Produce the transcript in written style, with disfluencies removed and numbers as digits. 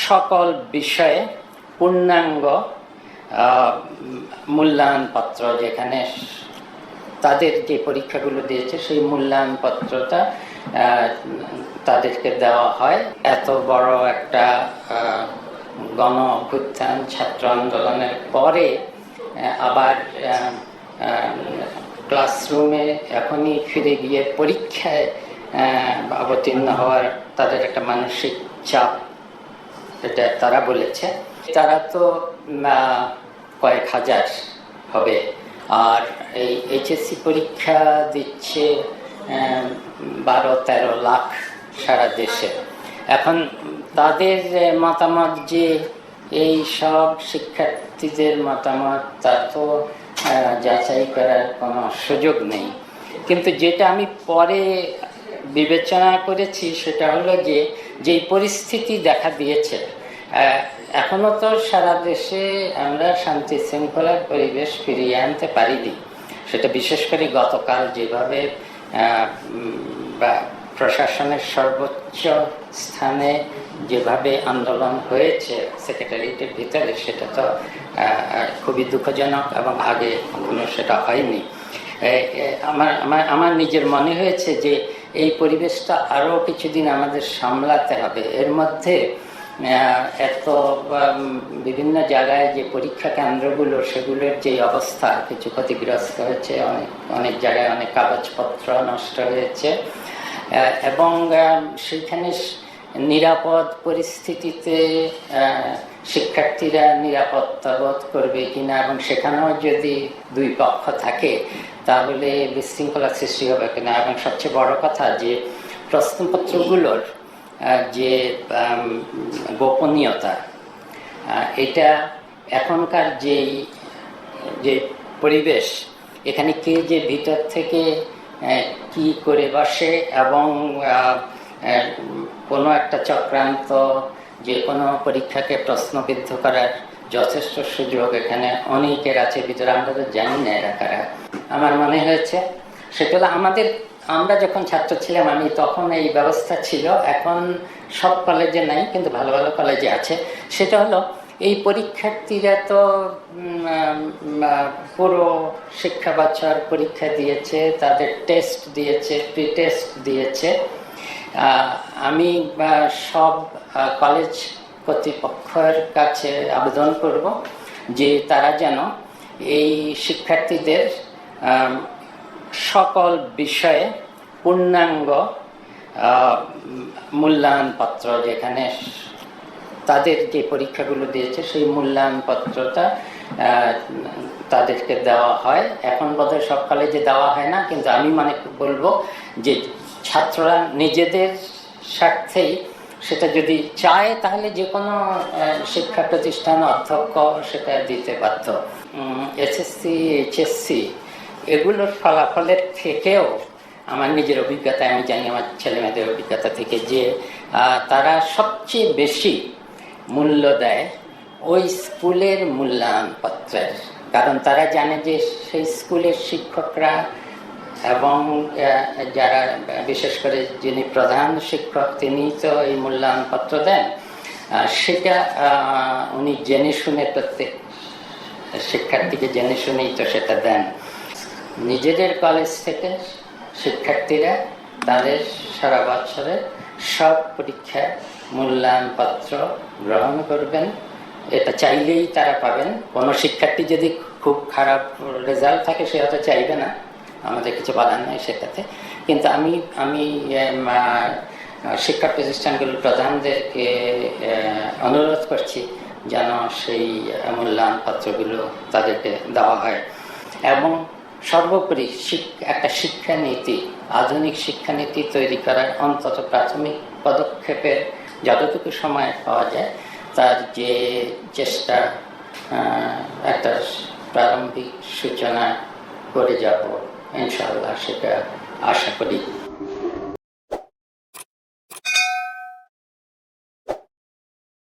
সকল বিষয়ে পূর্ণাঙ্গ মূল্যায়নপত্র, যেখানে তাদের যে পরীক্ষাগুলো দিয়েছে সেই মূল্যায়নপত্রটা তাদেরকে দেওয়া হয়। এত বড় একটা গণ অভ্যুত্থান, ছাত্র আন্দোলনের পরে আবার ক্লাসরুমে এখনই ফিরে গিয়ে পরীক্ষায় অবতীর্ণ হওয়ার তাদের একটা মানসিক চাপ, এটা তারা বলেছে। তারা তো কয়েক হাজার হবে, আর এই এইচএসসি পরীক্ষা দিচ্ছে 12-13 লাখ সারা দেশে। এখন তাদের মতামত যে এই সব শিক্ষার্থীদের মতামত, তা তো যাচাই করার কোনো সুযোগ নেই। কিন্তু যেটা আমি পরে বিবেচনা করেছি সেটা হলো যে যেই পরিস্থিতি দেখা দিয়েছে, এখনো তো সারা দেশে আমরা শান্তি শৃঙ্খলার পরিবেশ ফিরিয়ে আনতে পারিনি। সেটা বিশেষ করে গতকাল যেভাবে প্রশাসনের সর্বোচ্চ স্থানে যেভাবে আন্দোলন হয়েছে সেক্রেটারিয়েটের ভিতরে, সেটা তো খুবই দুঃখজনক এবং আগে কখনো সেটা হয়নি। আমার নিজের মনে হয়েছে যে এই পরিবেশটা আরও কিছুদিন আমাদের সামলাতে হবে। এর মধ্যে এত বিভিন্ন জায়গায় যে পরীক্ষা কেন্দ্রগুলো, সেগুলোর যে অবস্থা, কিছু ক্ষতিগ্রস্ত হয়েছে, অনেক জায়গায় অনেক কাগজপত্র নষ্ট হয়েছে, এবং সেইখানে নিরাপদ পরিস্থিতিতে শিক্ষার্থীরা নিরাপত্তা বোধ করবে কিনা, এবং সেখানেও যদি দুই পক্ষ থাকে তাহলে বিশৃঙ্খলা সৃষ্টি হবে কিনা, এবং সবচেয়ে বড় কথা যে প্রশ্নপত্রগুলোর যে গোপনীয়তা, এটা এখনকার যে পরিবেশ, এখানে কে যে ভিতর থেকে কি করে বসে, এবং কোনো একটা চক্রান্ত যে কোনো পরীক্ষাকে প্রশ্নবিদ্ধ করার যথেষ্ট সুযোগ এখানে অনেকের আছে ভিতরে, আমরা তো জানি না এরা কারা। আমার মনে হয়েছে সেটা হলো আমরা যখন ছাত্র ছিলাম, আমি তখন এই ব্যবস্থা ছিল, এখন সব কলেজে নাই কিন্তু ভালো ভালো কলেজে আছে। সেটা হলো এই পরীক্ষার্থীরা তো পুরো শিক্ষা বছর পরীক্ষা দিয়েছে, তাদের টেস্ট দিয়েছে, প্রি টেস্ট দিয়েছে। আমি সব কলেজ কর্তৃপক্ষের কাছে আবেদন করব যে তারা যেন এই শিক্ষার্থীদের সকল বিষয়ে পূর্ণাঙ্গ মূল্যায়নপত্র, যেখানে তাদের যে পরীক্ষাগুলো দিয়েছে সেই মূল্যায়নপত্রটা তাদেরকে দেওয়া হয়। এখন বোধহয় সব কলেজে দেওয়া হয় না, কিন্তু আমি বলবো যে ছাত্ররা নিজেদের স্বার্থেই সেটা যদি চায় তাহলে যে কোনো শিক্ষা প্রতিষ্ঠান অধ্যক্ষ সেটা দিতে বাধ্য। এসএসসি, এইচএসসি এগুলোর ফলাফলের থেকেও আমার নিজের অভিজ্ঞতা, আমি জানি আমার ছেলেমেয়েদের অভিজ্ঞতা থেকে, যে তারা সবচেয়ে বেশি মূল্য দেয় ওই স্কুলের মূল্যায়নপত্রের। কারণ তারা জানে যে সেই স্কুলের শিক্ষকরা এবং যারা, বিশেষ করে যিনি প্রধান শিক্ষক, তিনি তো এই মূল্যায়নপত্র দেন, সেটা উনি জেনে শুনে, প্রত্যেক শিক্ষার্থীকে জেনে শুনেই তো সেটা দেন। নিজেদের কলেজ থেকে শিক্ষার্থীরা তাদের সারা বছরের সব পরীক্ষার মূল্যায়নপত্র গ্রহণ করবেন, এটা চাইলেই তারা পাবেন। কোনো শিক্ষার্থী যদি খুব খারাপ রেজাল্ট থাকে সে হয়তো চাইবে না, আমাদের কিছু বলার নেই সেটাতে। কিন্তু আমি শিক্ষা প্রতিষ্ঠানগুলোর প্রধানদেরকে অনুরোধ করছি যেন সেই মূল্যায়নপত্রগুলো তাদেরকে দেওয়া হয়। এবং সর্বোপরি একটা শিক্ষানীতি, আধুনিক শিক্ষানীতি তৈরি করার অন্তত প্রাথমিক পদক্ষেপের যতটুকু সময় পাওয়া যায় তার যে চেষ্টা, একটা প্রারম্ভিক সূচনা করে যাব ইনশাআল্লাহ, সেটা আশা করি।